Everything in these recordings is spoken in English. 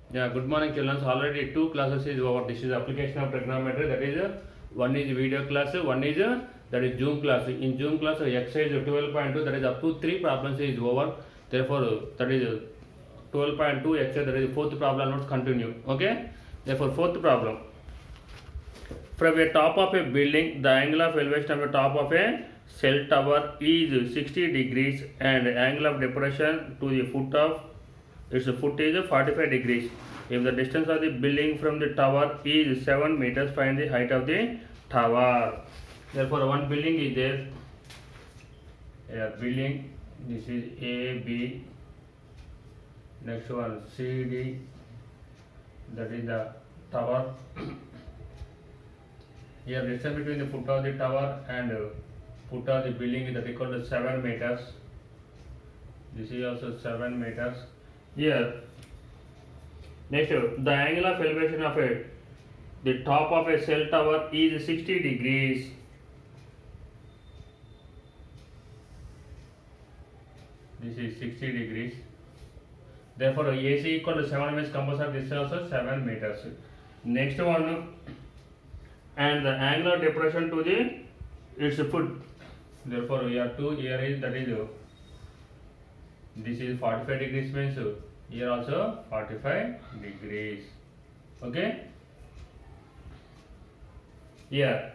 Yeah, good morning, children. So already two classes is over. This is application of trigonometry. That is one is video class, one is that is Zoom class. In Zoom class, exercise 12.2, that is up to three problems is over. Therefore, that is 12.2 exercise. That is fourth problem. Not continue. Okay. Therefore, fourth problem. From a top of a building, the angle of elevation of the top of a cell tower is 60 degrees and angle of depression to the foot of its foot is 45 degrees. If the distance of the building from the tower is 7 meters, find the height of the tower. Therefore, one building is there. A building. This is A, B. Next one C, D. That is the tower. Here distance between the foot of the tower and foot of the building is equal to 7 meters. This is also 7 meters. Here, next, the angle of elevation of the top of a cell tower is 60 degrees. This is 60 degrees. Therefore, AC equal to 7 means composite distance also 7 meters. Next one, and the angle of depression to the its foot. Therefore, we have two here is that is this is 45 degrees means here also 45 degrees. Okay. Here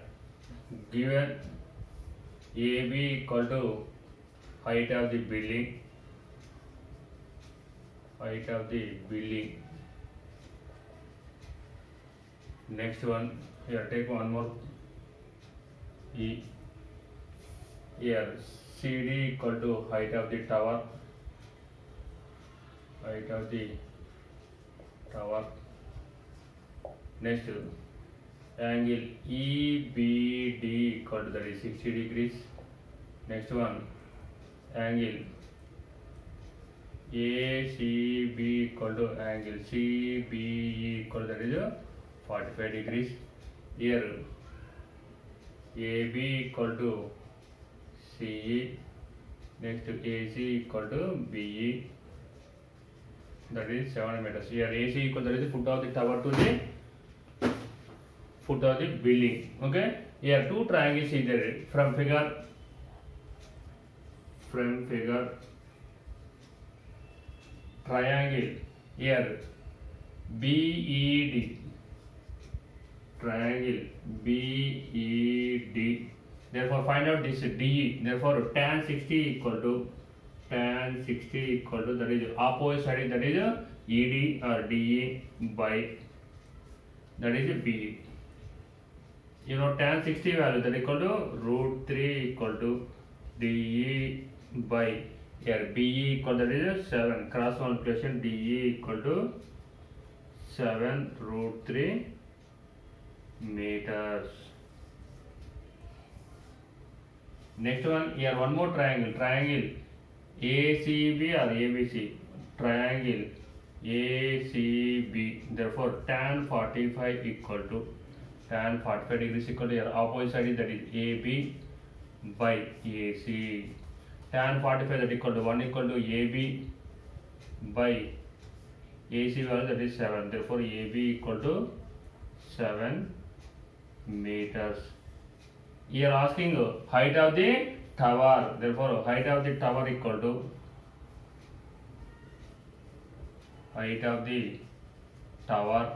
given AB equal to height of the building. Height of the building. Next one, here take one more. E. Here CD equal to height of the tower. Height of the tower. Next, angle EBD equal to that is 60 degrees. Next one, angle ACB equal to angle CBE equal to that is 45 degrees. Here AB equal to CE. Next, AC equal to BE. That is 7 meters. Here AC equal to that is the foot of the tower to the foot of the building. Okay. Here two triangles is there from figure. Triangle. Here BED. Triangle BED. Therefore, find out this DE. Therefore, tan 60 equal to that is opposite side, that is ED or DE by that is BE. You know tan 60 value that equal to root 3 equal to DE by here BE equal that is 7 cross multiplication DE equal to 7 root 3 meters. Next one, here one more triangle. Triangle ACB or ABC. Triangle ACB. Therefore, tan 45 equal to tan 45 degrees equal to here opposite side is that is AB by AC. Tan 45 that equal to 1 equal to AB by AC value that is 7. Therefore, AB equal to 7 meters. Here asking height of the tower. Therefore, height of the tower equal to height of the tower.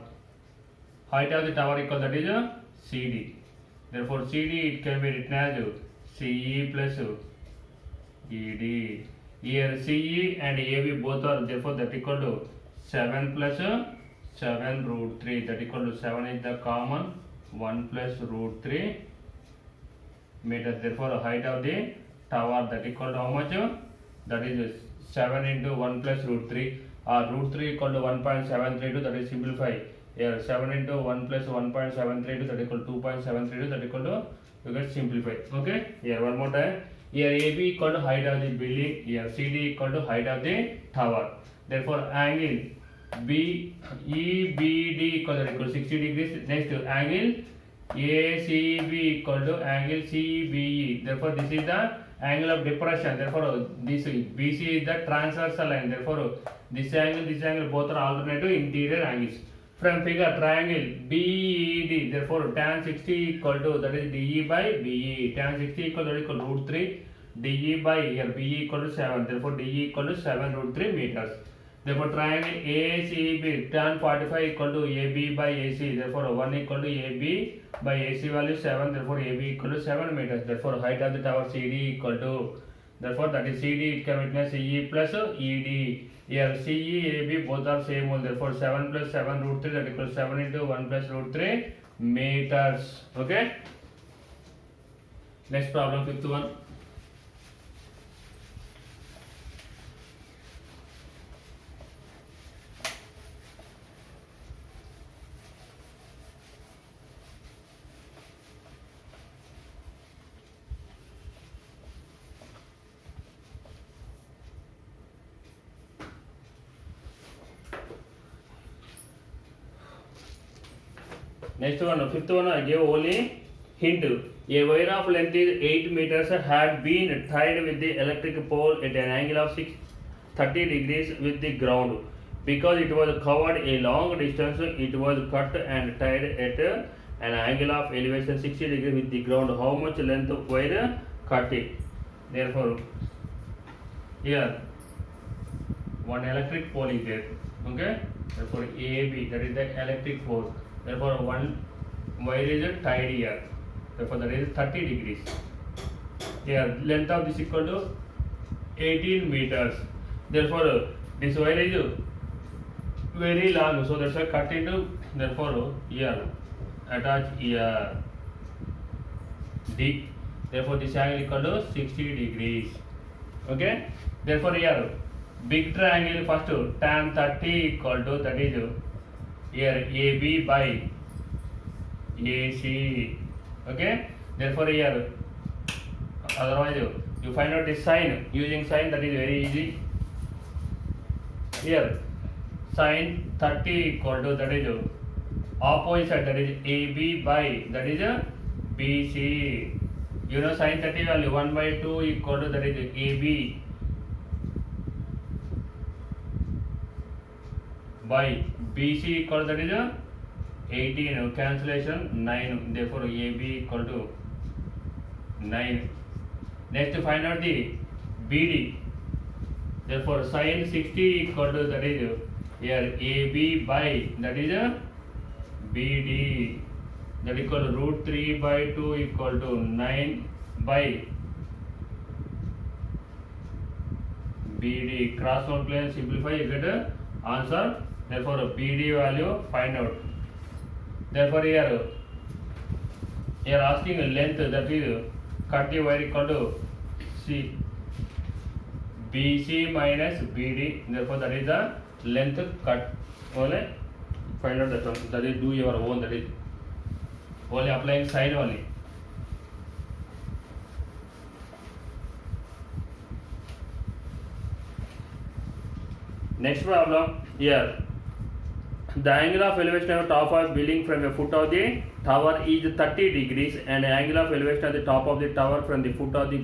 Height of the tower equal that is CD. Therefore, CD it can be written as CE plus ED. Here CE and AB both are therefore that equal to 7 plus 7 root 3. That equal to 7 is the common 1 plus root 3 meters. Therefore, height of the tower that equal to how much? That is 7 into 1 plus root 3 or root 3 equal to 1.732, that is simplify. Here 7 into 1 plus 1.732, that equal to 2.732, that equal to you get simplify. Okay. Here one more time. Here AB equal to height of the building. Here CD equal to height of the tower. Therefore, angle EBD equal to 60 degrees. Next, angle ACB equal to angle CBE. Therefore, this is the angle of depression. Therefore, this BC is the transversal line. Therefore, this angle both are alternative interior angles. From figure, triangle BED. Therefore, tan 60 equal to, that is DE by BE. Tan 60 equal to root 3 DE by here BE equal to 7. Therefore, DE equal to 7 root 3 meters. Therefore, triangle ACB, tan 45 equal to AB by AC. Therefore, 1 equal to AB by AC value 7. Therefore, AB equal to 7 meters. Therefore, height of the tower CD equal to, therefore, that is CD, it can witness CE plus ED. Here CE, AB both are same one. Therefore, 7 plus 7 root 3, that equals 7 into 1 plus root 3 meters. Okay. Next problem, fifth one. Next one, fifth one, I gave only hint. A wire of length is 8 meters had been tied with the electric pole at an angle of 30 degrees with the ground. Because it was covered a long distance, it was cut and tied at an angle of elevation 60 degrees with the ground. How much length wire cut it? Therefore, here one electric pole is there. Okay. Therefore, AB, that is the electric pole. Therefore, one wire is tied here. Therefore, that is 30 degrees. Here, length of this equal to 18 meters. Therefore, this wire is very long. So, that's why cut into. Therefore, here attach here D. Therefore, this angle equal to 60 degrees. Okay. Therefore, here big triangle first tan 30 equal to, that is here AB by AC. Okay. Therefore, here otherwise you find out this sine using sine, that is very easy. Here sine 30 equal to, that is opposite side, that is AB by, that is BC. You know sine 30 value 1 by 2 equal to, that is AB by BC equal to, that is 18. Cancellation 9. Therefore, AB equal to 9. Next, find out the BD. Therefore, sin 60 equal to, that is here AB by, that is BD. That equal to root 3 by 2 equal to 9 by BD. Cross multiply and simplify, you get a answer. Therefore, BD value find out. Therefore, here asking a length, that is cut the wire equal to C BC minus BD. Therefore, that is the length cut. Only find out that one. That is do your own. That is only applying sine only. Next problem here. The angle of elevation of top of building from the foot of the tower is 30 degrees and the angle of elevation at the top of the tower from the foot of the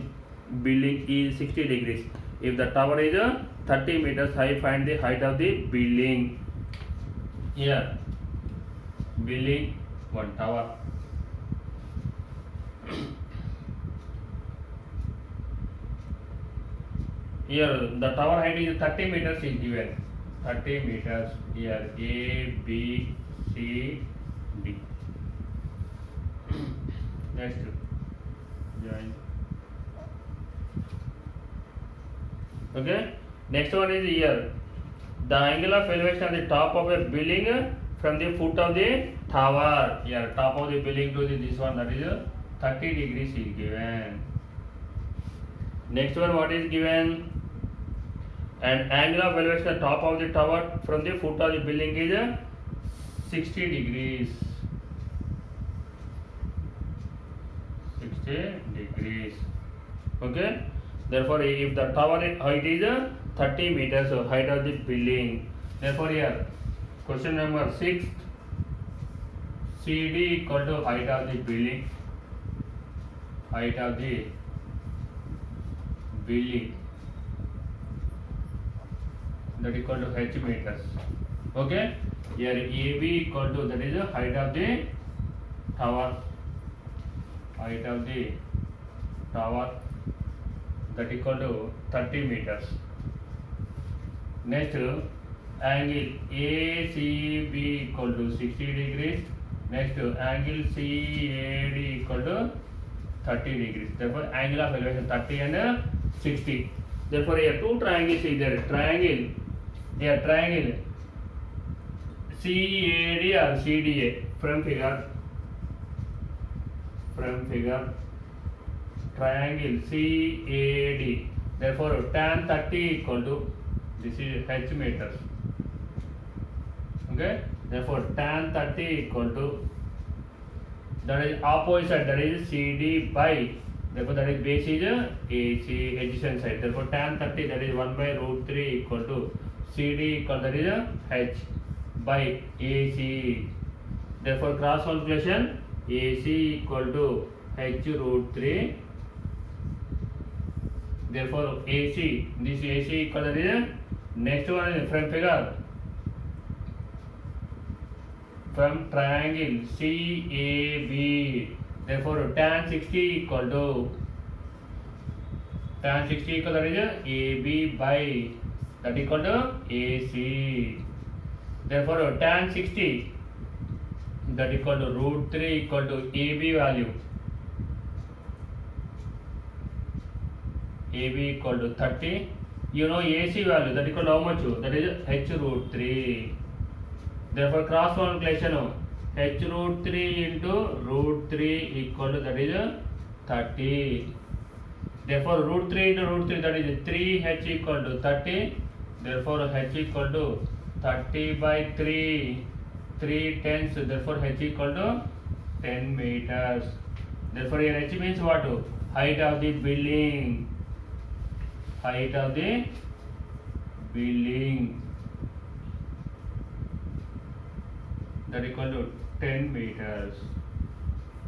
building is 60 degrees. If the tower is 30 meters high, find the height of the building. Here, building one tower. Here, the tower height is 30 meters is given. 30 meters. Here, A, B, C, D. Next, join. Okay. Next one is here. The angle of elevation at the top of a building from the foot of the tower. Here, top of the building to this one, that is 30 degrees is given. Next one, what is given? And angle of elevation at the top of the tower from the foot of the building is 60 degrees. 60 degrees. Okay. Therefore, if the tower height is 30 meters, so height of the building. Therefore, here question number 6. CD equal to height of the building. Height of the building, that equal to h meters. Okay, here AB equal to, that is the height of the tower, height of the tower, that equal to 30 meters. Next, angle ACB equal to 60 degrees. Next, angle CAD equal to 30 degrees. Therefore, angle of elevation 30 and 60. Therefore, here two triangles is there. Triangle CAD or CDA from figure. Triangle CAD. Therefore, tan 30 equal to, this is h meters. Okay. Therefore, tan 30 equal to, that is opposite side, that is CD by, therefore that is base is AC, adjacent side. Therefore, tan 30, that is 1 by root 3 equal to CD equal, that is h by AC. Therefore, cross multiplication AC equal to h root 3. Therefore, AC, this AC equal, that is next one is from figure. From triangle CAB, therefore tan 60 equal to, that is AB by, that equal to AC. Therefore, tan 60, that equal to root 3 equal to AB value. AB equal to 30. You know AC value, that equal to how much? That is h root 3. Therefore, cross multiplication h root 3 into root 3 equal to, that is 30. Therefore, root 3 into root 3, that is 3h equal to 30. Therefore, h equal to 30 by 3, 3 tenths. Therefore, h equal to 10 meters. Therefore, here h means what? Height of the building. Height of the building, that equal to 10 meters.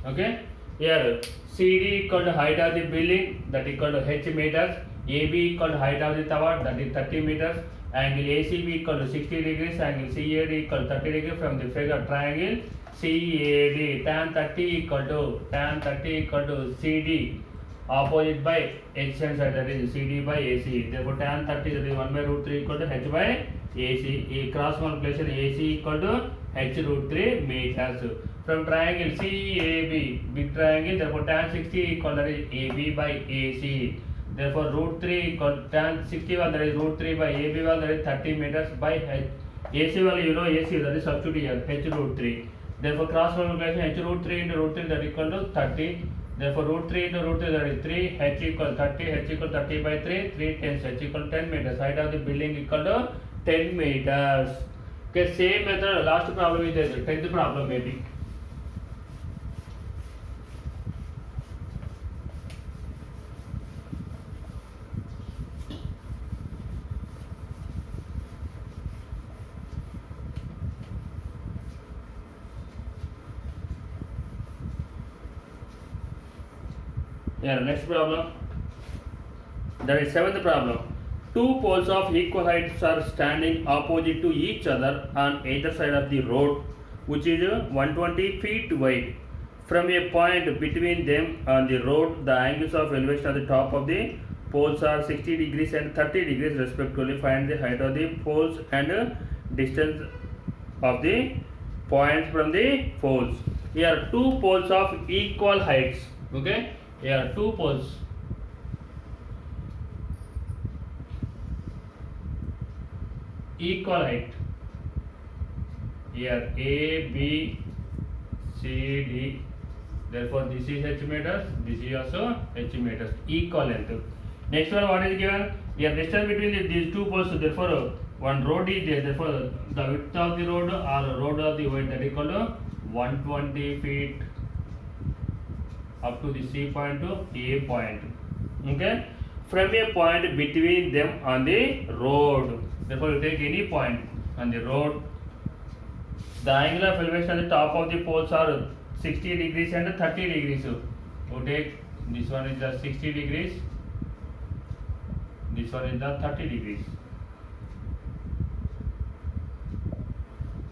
Okay. Here CD equal to height of the building, that equal to h meters. AB equal to height of the tower, that is 30 meters. Angle ACB equal to 60 degrees. Angle CAD equal to 30 degrees from the figure triangle CAD. Tan 30 equal to CD opposite by adjacent side, that is CD by AC. Therefore, tan 30, that is 1 by root 3 equal to h by AC. A cross multiplication AC equal to h root 3 meters. From triangle CAB, big triangle, therefore tan 60 equal, that is AB by AC. Therefore, root 3 equal tan 61, that is root 3 by AB value, that is 30 meters by h. AC value, you know AC, that is substitute here, h root 3. Therefore, cross multiplication h root 3 into root 3, that equal to 30. Therefore, root 3 into root 3, that is 3, h equal 30, h equal 30 by 3, 3 tenths, h equal 10 meters. Height of the building equal to 10 meters. Okay, same method, last problem is there, 10th problem maybe. Yeah, next problem. That is 7th problem. Two poles of equal heights are standing opposite to each other on either side of the road, which is 120 feet wide. From a point between them on the road, the angles of elevation at the top of the poles are 60 degrees and 30 degrees respectively. Find the height of the poles and distance of the points from the poles. Here two poles of equal heights. Okay. Here two poles. Equal height. Here A, B, C, D. Therefore, this is h meters. This is also h meters. Equal length. Next one, what is given? Here distance between these two poles. Therefore, one road is there. Therefore, the width of the road or road of the width, that is equal to 120 feet. Up to the C point to A point. Okay. From a point between them on the road. Therefore, you take any point on the road. The angle of elevation at the top of the poles are 60 degrees and 30 degrees. You take this one is the 60 degrees. this one is the 30 degrees.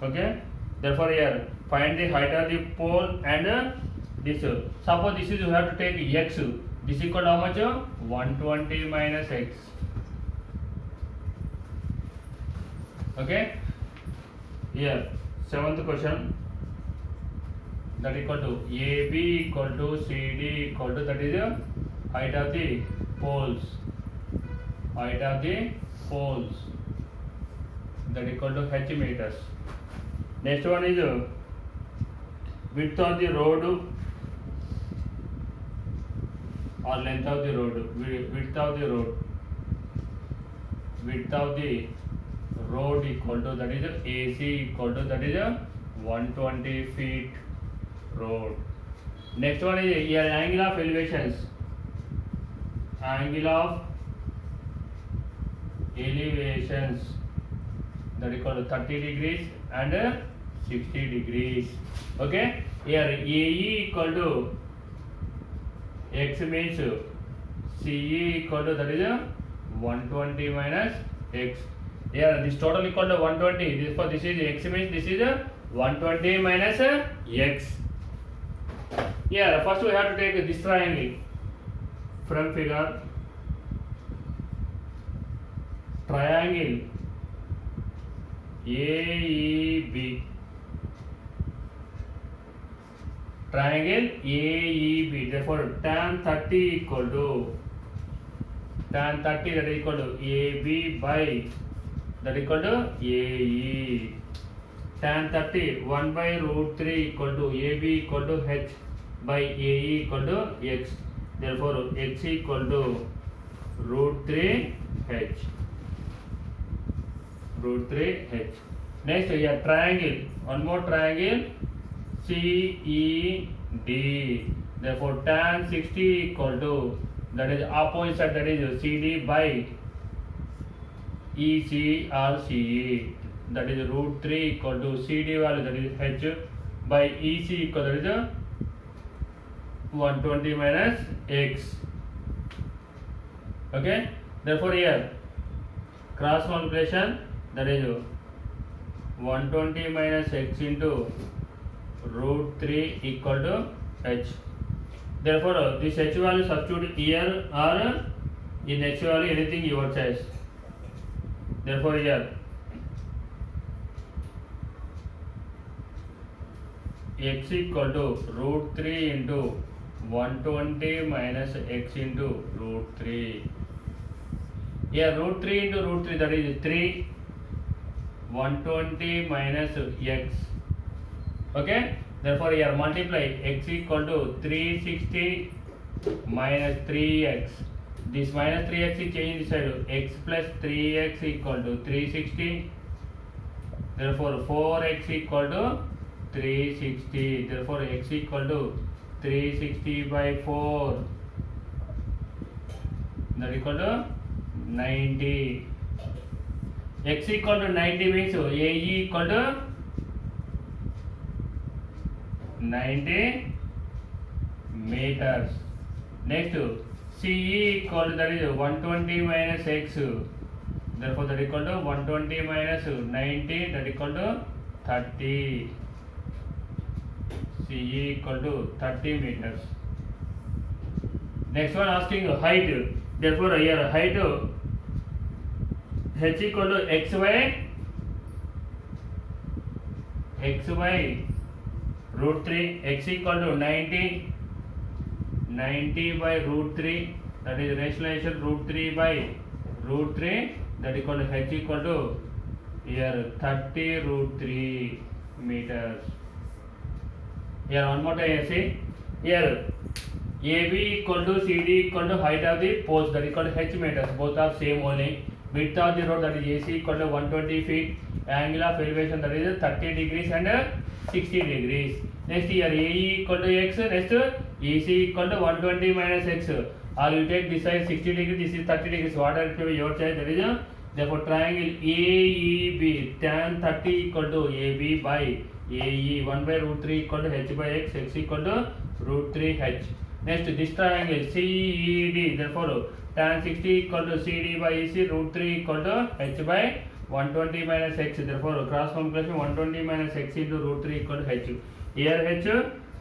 Okay, therefore here find the height of the pole and this. Suppose this is you have to take x. This is equal to how much? 120 minus x. Okay, here seventh question, that equal to AB equal to CD equal to, that is the height of the poles. Height of the poles, that equal to h meters. Next one is width of the road or length of the road. Width of the road. Width of the road equal to, that is AC equal to, that is 120 feet road. Next one is here angle of elevations. Angle of elevations, that equal to 30 degrees and 60 degrees. Okay, here AE equal to x means CE equal to, that is 120 minus x. Here this total equal to 120. This for this is x means this is 120 minus x. Here first we have to take this triangle from figure. Triangle AEB. Triangle AEB. Therefore tan 30 equal to tan 30, that is equal to AB by, that equal to AE. Tan 30 1 by root 3 equal to AB equal to h by AE equal to x. Therefore x equal to root 3 h. Root 3 h. Next here triangle, one more triangle CED. Therefore tan 60 equal to, that is opposite side, that is CD by EC or CE, that is root 3 equal to CD value, that is h by EC equal to, that is 120 minus x. Okay, therefore here cross multiplication, that is 120 minus x into root 3 equal to h. Therefore this h value substitute here or in h value, anything your choice. Therefore here x equal to root 3 into 120 minus x into root 3. Here root 3 into root 3, that is 3. 120 minus x. Okay, therefore here multiply x equal to 360 minus 3x. This minus 3x is changed inside, x plus 3x equal to 360. Therefore 4x equal to 360. Therefore x equal to 360 by 4, that equal to 90. X equal to 90 means AE equal to 90 meters. Next CE equal to, that is 120 minus x. Therefore that equal to 120 minus 90, that equal to 30. CE equal to 30 meters. Next one asking height. Therefore here height h equal to x by root 3, x equal to 90 by root 3, that is rationalization root 3 by root 3, that equal to h equal to here 30 root 3 meters. Here one more time see, here AB equal to CD equal to height of the post, that equal to h meters, both are same only. Width of the road, that is AC equal to 120 feet. Angle of elevation, that is 30 degrees and 60 degrees. Next here AE equal to x. Next EC equal to 120 minus x. Or you take this side 60 degrees, this is 30 degrees. Whatever it may be your choice, that is therefore triangle AEB tan 30 equal to AB by AE 1 by root 3 equal to h by x. X equal to root 3 h. Next, this triangle CED, therefore tan 60 equal to CD by EC, root 3 equal to H by 120 minus X, therefore cross multiplication 120 minus X into root 3 equal to H. Here H,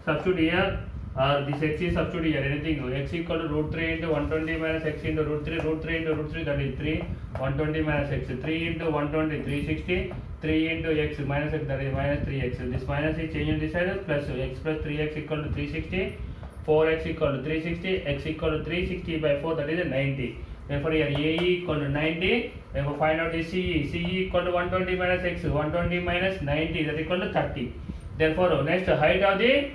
substitute here, or this X is substitute here, anything, X equal to root 3 into 120 minus X into root 3 into root 3, that is 3, 120 minus X, 3 into 120, 360, 3 into X minus X, that is minus 3X, this minus is changing this side, plus X plus 3X equal to 360, 4X equal to 360, X equal to 360 by 4, that is 90. Therefore here AE equal to 90, therefore find out the CE, CE equal to 120 minus X, 120 minus 90, that is equal to 30. Therefore next height of the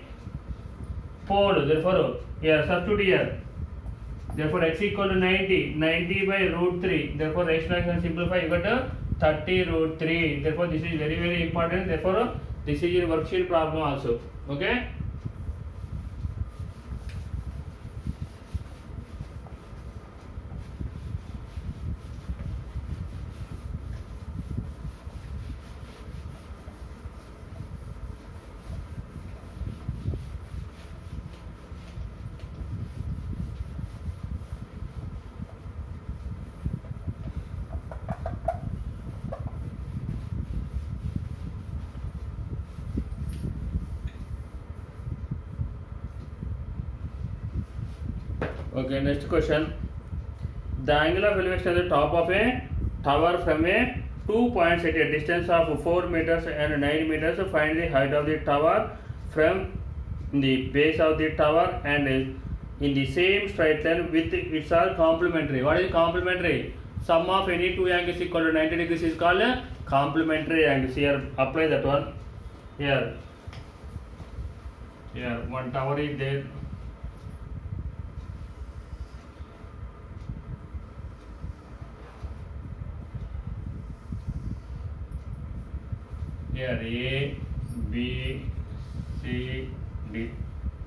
pole, therefore here substitute here, therefore X equal to 90, 90 by root 3, therefore X can simplify, you got to 30 root 3, therefore this is very very important, therefore this is your worksheet problem also, okay. Okay, next question. The angle of elevation at the top of a tower from a 2 points at a distance of 4 meters and 9 meters. Find the height of the tower from the base of the tower and in the same straight line with its are complementary. What is complementary? Sum of any two angles equal to 90 degrees is called complementary angles. Here apply that one. Here one tower is there. Here A, B, C, D.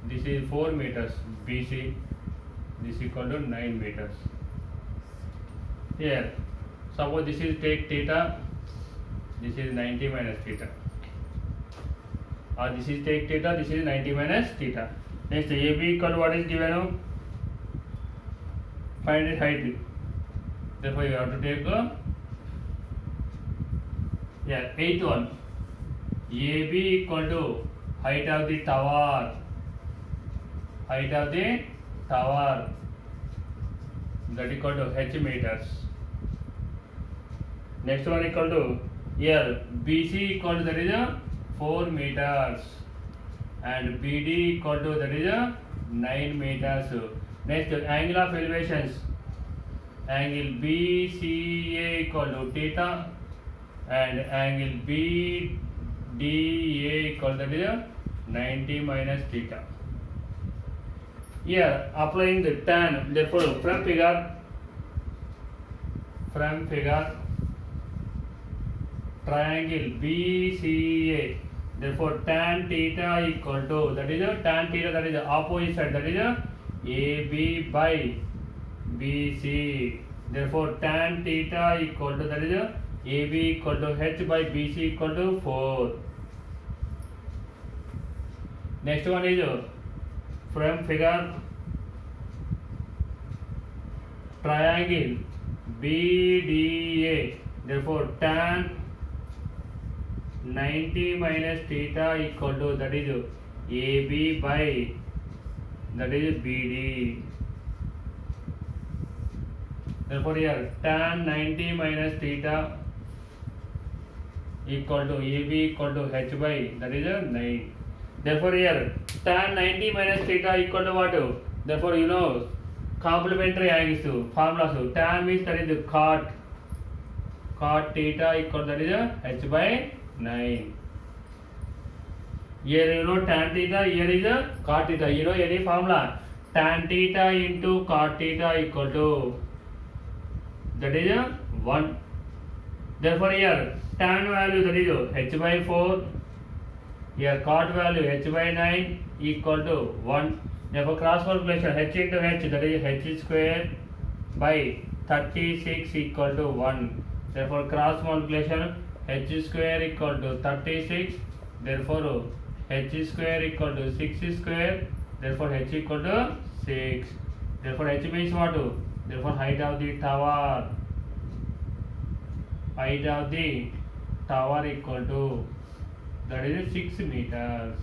This is 4 meters. BC. This is equal to 9 meters. Here, suppose this is take theta. This is 90 minus theta. Or this is take theta. This is 90 minus theta. Next, AB equal to what is given now? Find its height. Therefore, you have to take eighth one. AB equal to height of the tower, that equal to H meters. Next one equal to here BC equal to that is 4 meters and BD equal to that is 9 meters. Next, angle of elevations, angle BCA equal to theta and angle BDA equal to 90 minus theta. Here applying the tan, therefore from figure triangle BCA, therefore tan theta equal to that is the opposite side, that is AB by BC, therefore tan theta equal to that is AB equal to H by BC equal to 4. Next one is from figure triangle BDA, therefore tan 90 minus theta equal to that is AB by that is BD. Therefore here tan 90 minus theta equal to AB equal to H by that is 9. Therefore here tan 90 minus theta equal to what? Therefore you know complementary angles formulas. Tan means that is cot theta equal to that is H by 9. Here you know tan theta, here is a cot theta. You know any formula? Tan theta into cot theta equal to that is 1. Therefore here tan value that is H by 4. Here cot value H by 9 equal to 1. Therefore cross multiplication H into H, that is H square by 36 equal to 1. Therefore cross multiplication H square equal to 36. Therefore H square equal to 6 square Therefore h equal to 6. Therefore h means what? Therefore height of the tower equal to, that is 6 meters.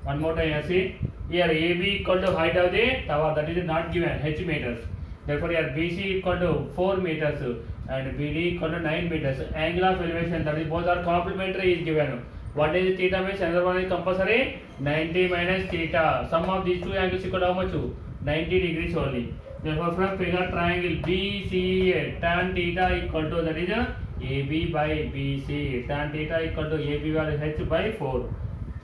One more time, see here AB equal to height of the tower, that is not given, h meters. Therefore here BC equal to 4 meters and BD equal to 9 meters. Angle of elevation, that is both are complementary, is given. One is theta means another one is compulsory 90 minus theta. Sum of these two angles equal to how much? 90 degrees only. Therefore from figure triangle BCA tan theta equal to, that is AB by BC. Tan theta equal to AB by h by 4.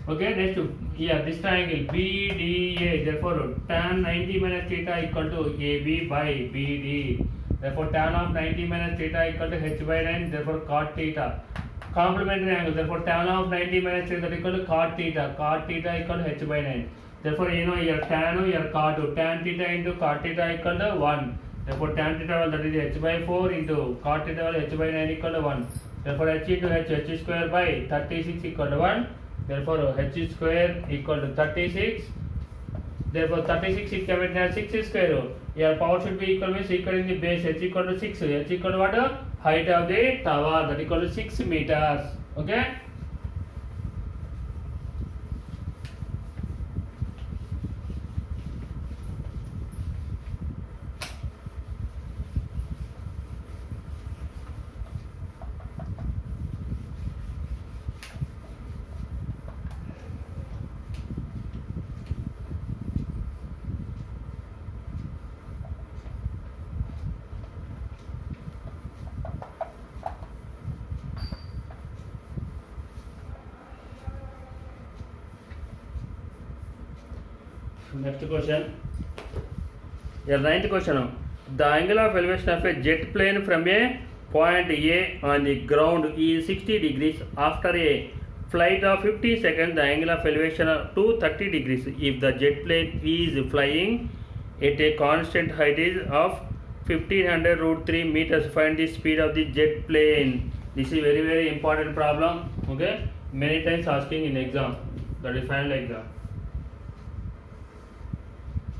Okay, next here this triangle BDA. Therefore tan 90 minus theta equal to AB by BD. Therefore tan of 90 minus theta equal to h by 9. Therefore cot theta. Complementary angle. Therefore tan of 90 minus theta equal to cot theta. Cot theta equal to h by 9. Therefore here tan here cot. Tan theta into cot theta equal to 1. Therefore tan theta, that is h by 4 into cot theta, h by 9 equal to 1. Therefore h into h square by 36 equal to 1. Therefore h square equal to 36. Therefore 36 is coming as 6 square. Here power should be equal, means equal in the base, h equal to 6. H equal to what? Height of the tower, that equal to 6 meters. Okay. Next question. Your ninth question. The angle of elevation of a jet plane from a point A on the ground is 60 degrees. After a flight of 50 seconds, the angle of elevation to 30 degrees. If the jet plane is flying at a constant height of 1500 root 3 meters, find the speed of the jet plane. This is very important problem. Okay, many times asking in exam, that is final exam.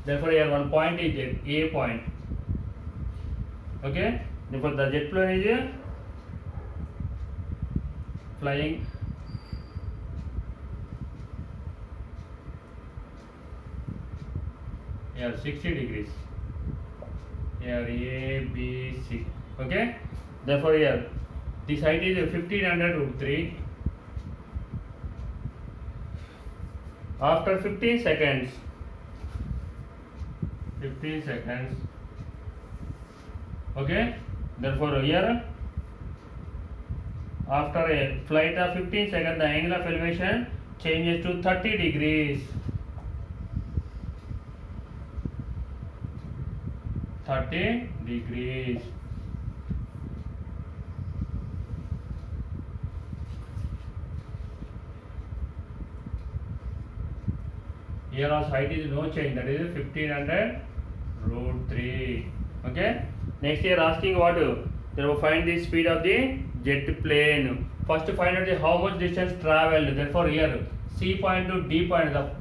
Therefore here one point is A point. Okay, therefore the jet plane is flying here 60 degrees. Here A, B, C. Okay, therefore here this height is 1500 root 3. After 15 seconds, okay, therefore here after a flight of 15 seconds, the angle of elevation changes to 30 degrees. 30 degrees. Here also height is no change, that is 1500 root 3. Okay, next here asking what? Therefore find the speed of the jet plane. First find out the how much distance traveled. Therefore here C point to D point, the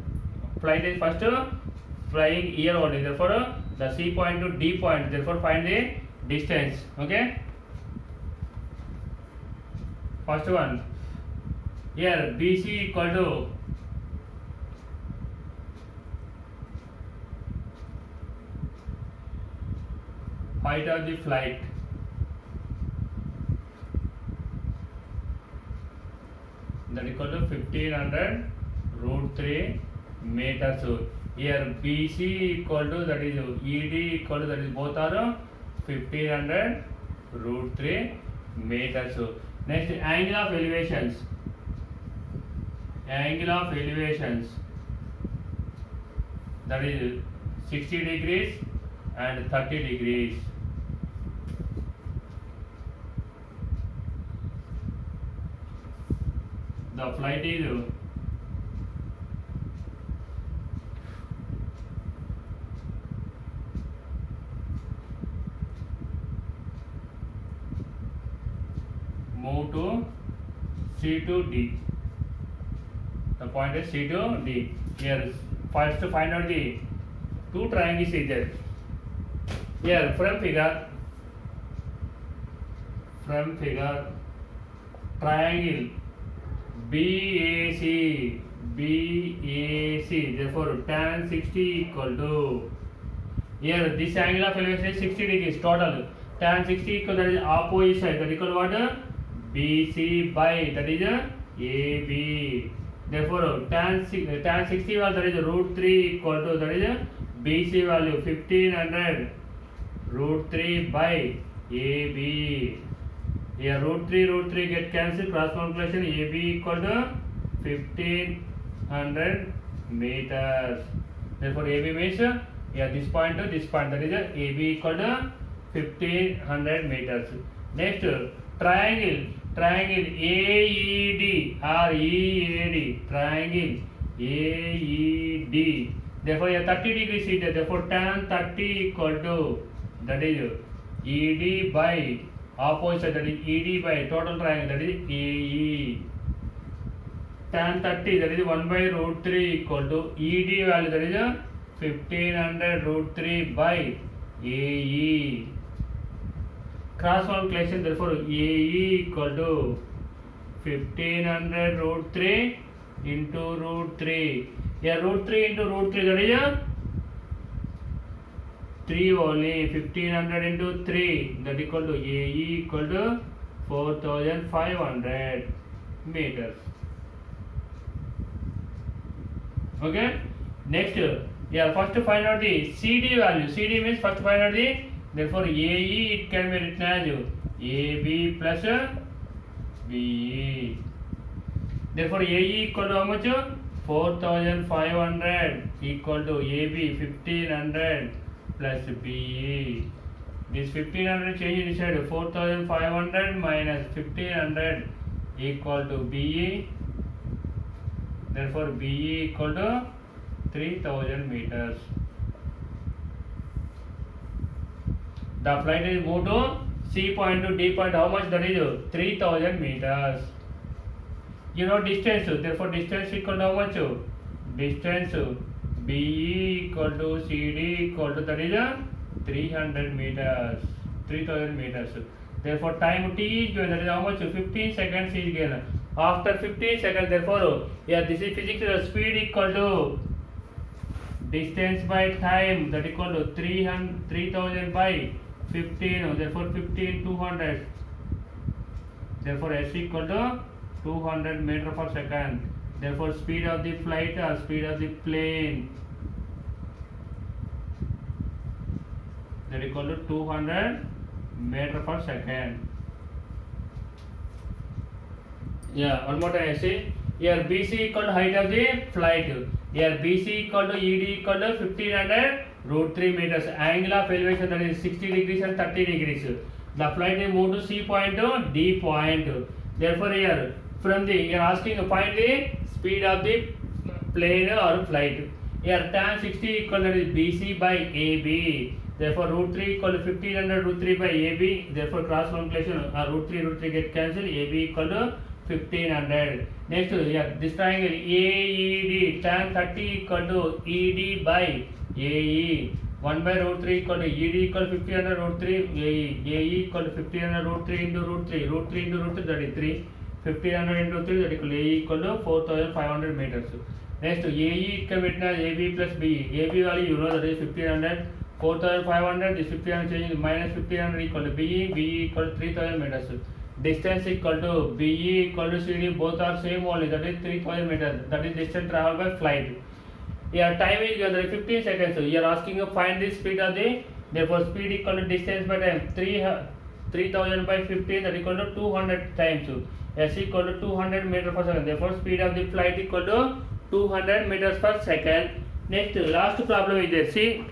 flight is first flying here only. Therefore the C point to D point, therefore find the distance. Okay, first one here BC equal to height of the flight, that equal to 1500 root 3 meters. Here BC equal to, that is ED equal to, that is both are 1500 root 3 meters. Next angle of elevations. Angle of elevations, that is 60 degrees and 30 degrees. The flight is move to C to D. The point is C to D. Here First find out the two triangles is there. Here from figure triangle BAC, therefore tan 60 equal to, here this angle of elevation is 60 degrees total, tan 60 equal, that is opposite side, that equal what? BC by, that is AB. Therefore tan 60 value, that is root 3 equal to, that is BC value 1500 root 3 by AB. Here root 3 get cancelled, cross multiplication, AB equal to 1500 meters. Therefore AB means this point to this point, that is AB equal to 1500 meters. Next triangle AED or EAD, triangle AED. Therefore 30 degrees is there. Therefore tan 30 equal to, that is ED by opposite, that is ED by total triangle, that is AE. Tan 30, that is 1 by root 3 equal to ED value, that is 1500 root 3 by AE. Cross multiplication, therefore AE equal to 1500 root 3 into root 3. Here root 3 into root 3, that is 3 only, 1500 into 3, that equal to AE equal to 4500 meters. Okay. Next, first find out the CD value. CD means first find out the, therefore AE it can be written as AB plus BE. Therefore AE equal to how much? 4500 equal to AB 1500 plus BE. This 1500 change inside, 4500 minus 1500 equal to BE. Therefore BE equal to 3000 meters. The flight is moved to C point to D point. How much that is? 3000 meters. You know distance, therefore distance equal to how much? Distance BE equal to CD equal to, that is 300 meters, 3000 meters. Therefore time T is given, that is how much? 15 seconds is given. After 15 seconds, therefore this is physics, speed equal to distance by time, that equal to 3000 by 15, therefore 200. Therefore S equal to 200 meter per second. Therefore speed of the flight or speed of the plane, that equal to 200 meter per second. One more time I say. Here BC equal to height of the flight. Here BC equal to ED equal to 1500 root 3 meters. Angle of elevation, that is 60 degrees and 30 degrees. The flight is moved to C point to D point. Therefore here from the, you are asking to find the speed of the plane or flight. Here tan 60 equal, that is BC by AB. Therefore root 3 equal to 1500 root 3 by AB. Therefore cross multiplication, root 3 get cancelled. AB equal to 1500. Next, this triangle AED, tan 30 equal to ED by AE. 1 by root 3 equal to ED equal to 1500 root 3 AE. AE equal to 1500 root 3 into root 3. Root 3 into root 3, that is 3. 1500 into 3, that equal to AE equal to 4500 meters. Next, AE can be written as AB plus BE. AB value you know, that is 1500. 4500, this 1500 change minus 1500 equal to BE. BE equal to 3000 meters. Distance equal to BE equal to CD, both are same only, that is 3000 meters. That is distance traveled by flight. Here time is given, that is 15 seconds. So you are asking to find the speed of the, therefore speed equal to distance by time. 3000 by 15, that equal to 200 times. S equal to 200 meters per second. Therefore speed of the flight equal to 200 meters per second. Next, last problem is there. See,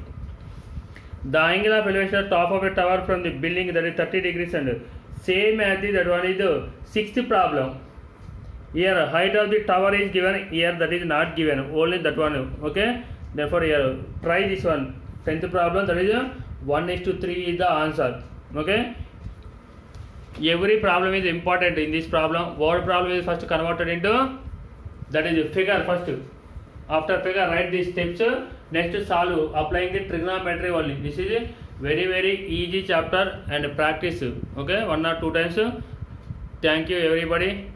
the angle of elevation at top of a tower from the building, that is 30 degrees and same as the, that one is the sixth problem. Here height of the tower is given, here that is not given, only that one. Okay, therefore here try this one. 10th problem, that is 1:3 is the answer. Okay, every problem is important in this problem. Word problem is first converted into, that is figure first. After figure, write these steps. Next, solve applying the trigonometry only. This is a very easy chapter and practice. Okay, 1 or 2 times. Thank you everybody.